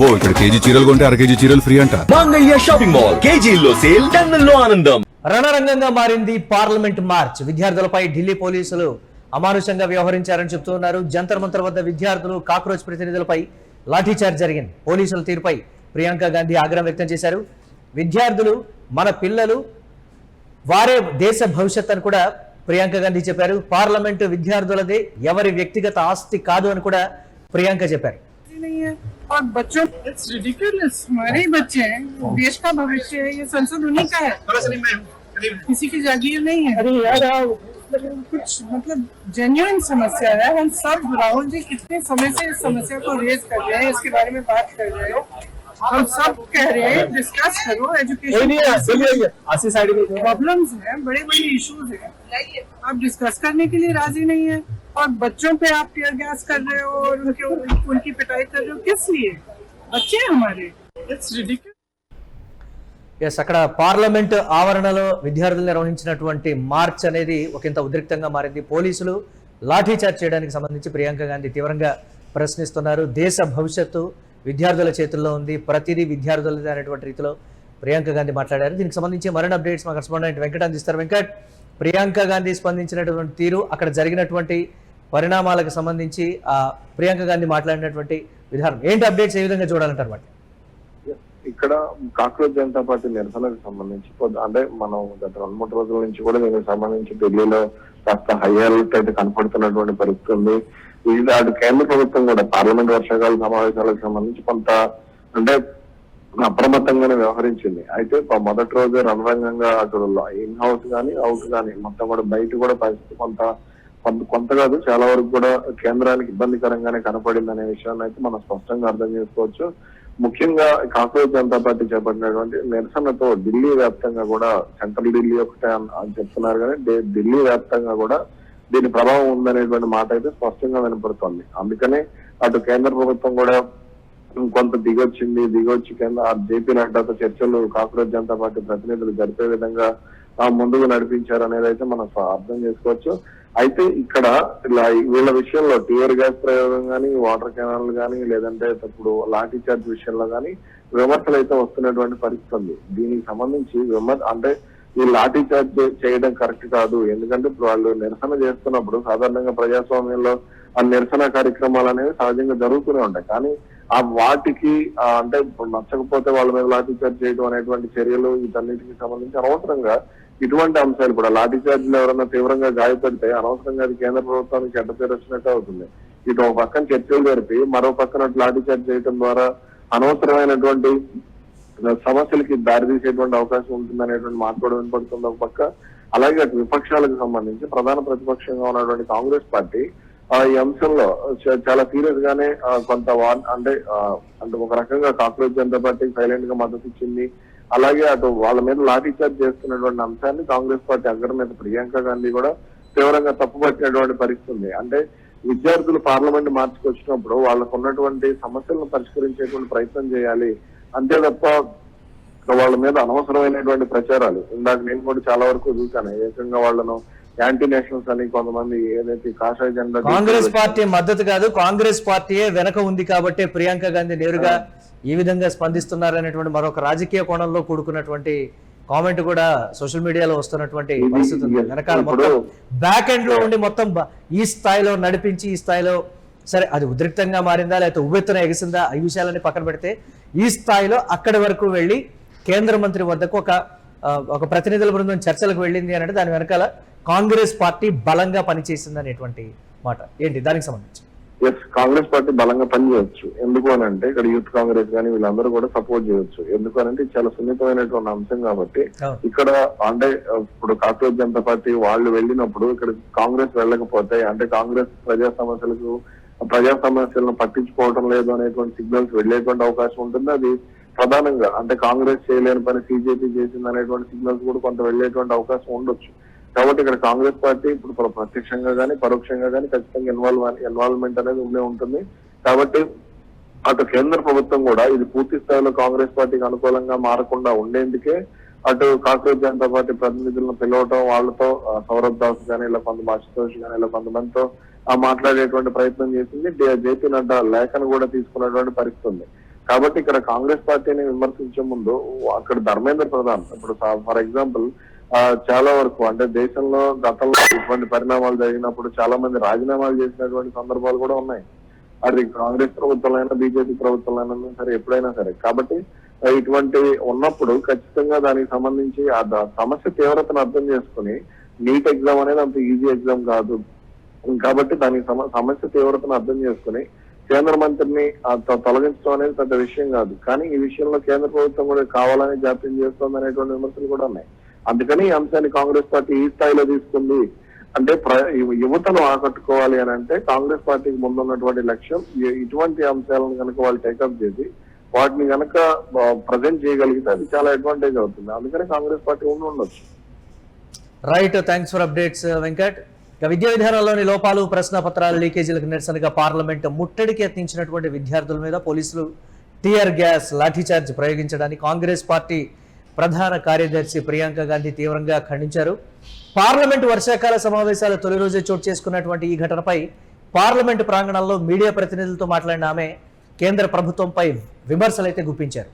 అబ్బో ఇక్కడ కేజీ చీరలు కొంటే అర కేజీ చీరలు ఫ్రీ అంట. మంగళ్య షాపింగ్ మాల్, కేజీల్లో సేల్, టన్నుల్లో ఆనందం. రణరంగంగా మారింది పార్లమెంట్ మార్చ్. విద్యార్థులపై ఢిల్లీ పోలీసులు అమానుషంగా వ్యవహరించారని చెబుతున్నారు. జంతర్ మంతర్ వద్ద విద్యార్థులు కాక్రోచ్ ప్రతినిధులపై లాఠీచార్జ్ జరిగింది. పోలీసుల తీరుపై ప్రియాంక గాంధీ ఆగ్రహం వ్యక్తం చేశారు. విద్యార్థులు మన పిల్లలు, వారే దేశ భవిష్యత్ అని కూడా ప్రియాంక గాంధీ చెప్పారు. పార్లమెంటు విద్యార్థులదే, ఎవరి వ్యక్తిగత ఆస్తి కాదు అని కూడా ప్రియాంక చెప్పారు. और बच्चों इट्स रिडिकुलस, हमारे ही बच्चे हैं, देश का भविष्य है, ये संसद उन्हीं का है, किसी की जागीर नहीं है। अरे यार कुछ मतलब जेन्युइन समस्या है। हम सब, राहुल जी कितने समय से इस समस्या को रेज कर रहे हैं, इसके बारे में बात कर रहे हैं, हम सब कह रहे हैं डिस्कस करो। एजुकेशन प्रॉब्लम्स हैं, बड़े बड़े इश्यूज हैं, आप डिस्कस करने के लिए राजी नहीं है। और बच्चों पे आप टीयर गैस कर रहे हो और उनकी पिटाई कर रहे हो, किस लिए? बच्चे हमारे, इट्स रिडिकुलस। ఎస్, అక్కడ పార్లమెంట్ ఆవరణలో విద్యార్థులు నిర్వహించినటువంటి మార్చ్ అనేది ఒకంత ఉద్రిక్తంగా మారింది. పోలీసులు లాఠీచార్జ్ చేయడానికి సంబంధించి ప్రియాంక గాంధీ తీవ్రంగా ప్రశ్నిస్తున్నారు. దేశ భవిష్యత్తు విద్యార్థుల చేతుల్లో ఉంది, ప్రతిదీ విద్యార్థులది అనేటువంటి రీతిలో ప్రియాంక గాంధీ మాట్లాడారు. దీనికి సంబంధించి మరిన్ని అప్డేట్స్ మా కరెస్పాండెంట్ వెంకట్ అందిస్తారు. వెంకట్, ప్రియాంక గాంధీ స్పందించినటువంటి తీరు, అక్కడ జరిగినటువంటి పరిణామాలకు సంబంధించి ప్రియాంక గాంధీ మాట్లాడినటువంటి విధానం ఏంటి, అప్డేట్స్ ఏ విధంగా చూడాలంటారు? వాటి ఇక్కడ కాక్రోచ్ జనతా పార్టీ నిరసనకు సంబంధించి అంటే మనం గత 2-3 రోజుల నుంచి కూడా దీనికి సంబంధించి ఢిల్లీలో కాస్త హై అలర్ట్ అయితే కనపడుతున్నటువంటి పరిస్థితి ఉంది. అటు కేంద్ర ప్రభుత్వం కూడా పార్లమెంట్ వర్షాకాల సమావేశాలకు సంబంధించి కొంత అంటే అప్రమత్తంగానే వ్యవహరించింది. అయితే మొదటి రోజు రణరంగంగా అటు ఇన్ హౌస్ కానీ అవుట్ కానీ మొత్తం కూడా బయట కూడా పరిస్థితి కొంత కాదు చాలా వరకు కూడా కేంద్రానికి ఇబ్బందికరంగానే కనపడింది అనే విషయాన్ని అయితే మనం స్పష్టంగా అర్థం చేసుకోవచ్చు. ముఖ్యంగా కాక్రోచ్ జనతా పార్టీ చేపట్టినటువంటి నిరసనతో ఢిల్లీ వ్యాప్తంగా కూడా, సెంట్రల్ ఢిల్లీ ఒకటే అని చెప్తున్నారు కానీ ఢిల్లీ వ్యాప్తంగా కూడా దీని ప్రభావం ఉందనేటువంటి మాట అయితే స్పష్టంగా వినపడుతోంది. అందుకనే అటు కేంద్ర ప్రభుత్వం కూడా కొంత దిగొచ్చి కేంద్ర జేపీ నడ్డాతో చర్చలు కాక్రోచ్ జనతా పార్టీ ప్రతినిధులు జరిపే విధంగా ముందుకు నడిపించారు అనేది అయితే మనం అర్థం చేసుకోవచ్చు. అయితే ఇక్కడ వీళ్ళ విషయంలో టీయర్ గ్యాస్ ప్రయోగం కానీ, వాటర్ కెనాల్ కానీ, లేదంటే ఇప్పుడు లాఠీ చార్జ్ విషయంలో కానీ విమర్శలు అయితే వస్తున్నటువంటి పరిస్థితి ఉంది. దీనికి సంబంధించి అంటే ఈ లాఠీ చార్జ్ చేయడం కరెక్ట్ కాదు. ఎందుకంటే ఇప్పుడు వాళ్ళు నిరసన చేస్తున్నప్పుడు సాధారణంగా ప్రజాస్వామ్యంలో ఆ నిరసన కార్యక్రమాలు అనేవి సహజంగా జరుగుతూనే ఉంటాయి. కానీ ఆ వాటికి అంటే నచ్చకపోతే వాళ్ళ మీద లాఠీ చార్జ్ చేయడం అనేటువంటి చర్యలు వీటన్నిటికి సంబంధించి అనవసరంగా ఇటువంటి అంశాలు ఇప్పుడు లాఠీ చార్జీలు ఎవరైనా తీవ్రంగా గాయపడితే అనవసరంగా అది కేంద్ర ప్రభుత్వానికి చెడ్డ పేరు వచ్చినట్టు అవుతుంది. ఇటు ఒక పక్కన చర్చలు జరిపి మరో పక్కన లాఠీ చార్జ్ చేయడం ద్వారా అనవసరమైనటువంటి సమస్యలకి దారితీసేటువంటి అవకాశం ఉంటుంది అనేటువంటి మాట కూడా వినపడుతుంది ఒక పక్క. అలాగే అటు విపక్షాలకు సంబంధించి ప్రధాన ప్రతిపక్షంగా ఉన్నటువంటి కాంగ్రెస్ పార్టీ ఈ అంశంలో చాలా సీరియస్ గానే కొంత అంటే ఒక రకంగా కాక్రోచ్ జనతా పార్టీకి సైలెంట్ గా మద్దతు ఇచ్చింది. అలాగే అటు వాళ్ళ మీద లాఠీ చార్జ్ చేస్తున్నటువంటి అంశాన్ని కాంగ్రెస్ పార్టీ అగ్రనేత ప్రియాంక గాంధీ కూడా తీవ్రంగా తప్పుపట్టినటువంటి పరిస్థితి ఉంది. అంటే విద్యార్థులు పార్లమెంట్ మార్చుకు వచ్చినప్పుడు వాళ్ళకు ఉన్నటువంటి సమస్యలను పరిష్కరించేటువంటి ప్రయత్నం చేయాలి, అంతే తప్ప వాళ్ళ మీద అనవసరమైనటువంటి ప్రచారాలు. ఇందాక నేను కూడా చాలా వరకు చూశాను, ఏకంగా వాళ్ళను యాంటీ నేషనల్స్ అని కొంతమంది ఏదైతే కాషాయ జెండా, కాంగ్రెస్ పార్టీ మద్దతు కాదు, కాంగ్రెస్ పార్టీయే వెనక ఉంది కాబట్టి ప్రియాంక గాంధీ నేరుగా ఈ విధంగా స్పందిస్తున్నారు అనేటువంటి మరొక రాజకీయ కోణంలో కూడుకున్నటువంటి కామెంట్ కూడా సోషల్ మీడియాలో వస్తున్నటువంటి పరిస్థితి ఉంది. వెనకాల మొత్తం బ్యాక్ ఎండ్ లో ఉండి మొత్తం ఈ స్థాయిలో నడిపించి, ఈ స్థాయిలో సరే అది ఉద్రిక్తంగా మారిందా లేకపోతే ఉవ్వెత్తున ఎగిసిందా ఈ విషయాలన్నీ పక్కన పెడితే ఈ స్థాయిలో అక్కడి వరకు వెళ్ళి కేంద్ర మంత్రి వద్దకు ఒక ప్రతినిధుల బృందం చర్చలకు వెళ్ళింది అంటే దాని వెనకాల కాంగ్రెస్ పార్టీ బలంగా పనిచేసింది అనేటువంటి మాట ఏంటి, దానికి సంబంధించి? ఎస్, కాంగ్రెస్ పార్టీ బలంగా పనిచేయవచ్చు. ఎందుకు అని అంటే ఇక్కడ యూత్ కాంగ్రెస్ కానీ వీళ్ళందరూ కూడా సపోర్ట్ చేయొచ్చు. ఎందుకు అని అంటే చాలా సున్నితమైనటువంటి అంశం కాబట్టి ఇక్కడ అంటే ఇప్పుడు కాక్రోచ్ జనతా పార్టీ వాళ్ళు వెళ్ళినప్పుడు ఇక్కడ కాంగ్రెస్ వెళ్ళకపోతే అంటే కాంగ్రెస్ ప్రజా సమస్యలను పట్టించుకోవడం లేదు అనేటువంటి సిగ్నల్స్ వెళ్ళేటువంటి అవకాశం ఉంటుంది. అది ప్రధానంగా అంటే కాంగ్రెస్ చేయలేని పని సిజేపీ చేసింది అనేటువంటి సిగ్నల్స్ కూడా కొంత వెళ్ళేటువంటి అవకాశం ఉండొచ్చు. కాబట్టి ఇక్కడ కాంగ్రెస్ పార్టీ ఇప్పుడు ప్రత్యక్షంగా కానీ పరోక్షంగా కానీ ఖచ్చితంగా ఇన్వాల్వ్మెంట్ అనేది ఉండే ఉంటుంది. కాబట్టి అటు కేంద్ర ప్రభుత్వం కూడా ఇది పూర్తి స్థాయిలో కాంగ్రెస్ పార్టీకి అనుకూలంగా మారకుండా ఉండేందుకే అటు కాక్రోచ్ జనతా పార్టీ ప్రతినిధులను పిలవటం, వాళ్ళతో సౌరభ్ దాస్ కానీ ఇలా అశుతోష్ కానీ ఇలా కొంతమందితో మాట్లాడేటువంటి ప్రయత్నం చేసింది. జేపీ నడ్డా లేఖను కూడా తీసుకున్నటువంటి పరిస్థితి ఉంది. కాబట్టి ఇక్కడ కాంగ్రెస్ పార్టీని విమర్శించే ముందు అక్కడ ధర్మేంద్ర ప్రధాన్ ఇప్పుడు ఫర్ ఎగ్జాంపుల్ చాలా వరకు అంటే దేశంలో గతంలో ఇటువంటి పరిణామాలు జరిగినప్పుడు చాలా మంది రాజీనామాలు చేసినటువంటి సందర్భాలు కూడా ఉన్నాయి. అది కాంగ్రెస్ ప్రభుత్వంలో బీజేపీ ప్రభుత్వంలో సరే ఎప్పుడైనా సరే. కాబట్టి ఇటువంటి ఉన్నప్పుడు ఖచ్చితంగా దానికి సంబంధించి ఆ సమస్య తీవ్రతను అర్థం చేసుకుని నీట్ ఎగ్జామ్ అనేది అంత ఈజీ ఎగ్జామ్ కాదు కాబట్టి దానికి సమస్య తీవ్రతను అర్థం చేసుకుని కేంద్ర మంత్రిని తొలగించడం అనేది పెద్ద విషయం కాదు. కానీ ఈ విషయంలో కేంద్ర ప్రభుత్వం కూడా కావాలని జాప్యం చేస్తోంది అనేటువంటి విమర్శలు కూడా ఉన్నాయి. అందుకని ఈ అంశాన్ని కాంగ్రెస్ పార్టీ ఈ స్థాయిలో తీసుకుంది. అంటే యువతను ఆకట్టుకోవాలి అని అంటే కాంగ్రెస్ పార్టీకి ముందున్నటువంటి లక్ష్యం ఇటువంటి అంశాలను కనుక వాళ్ళు టేకప్ చేసి వాటిని కనుక ప్రజెంట్ చేయగలిగితే అది చాలా అడ్వాంటేజ్ అవుతుంది. అందుకని కాంగ్రెస్ పార్టీ ఉండొచ్చు. Right, thanks for updates Venkat. విద్యా విధానంలోని లోపాలు, ప్రశ్న పత్రాల లీకేజీలకు నిరసనగా పార్లమెంట్ ముట్టడికి యత్నించినటువంటి విద్యార్థుల మీద పోలీసులు టియర్ గ్యాస్, లాఠీచార్జ్ ప్రయోగించడాన్ని కాంగ్రెస్ పార్టీ ప్రధాన కార్యదర్శి ప్రియాంక గాంధీ తీవ్రంగా ఖండించారు. పార్లమెంటు వర్షాకాల సమావేశాల తొలి రోజే చోటు చేసుకున్నటువంటి ఈ ఘటనపై పార్లమెంటు ప్రాంగణంలో మీడియా ప్రతినిధులతో మాట్లాడిన ఆమె కేంద్ర ప్రభుత్వంపై విమర్శలైతే గుప్పించారు.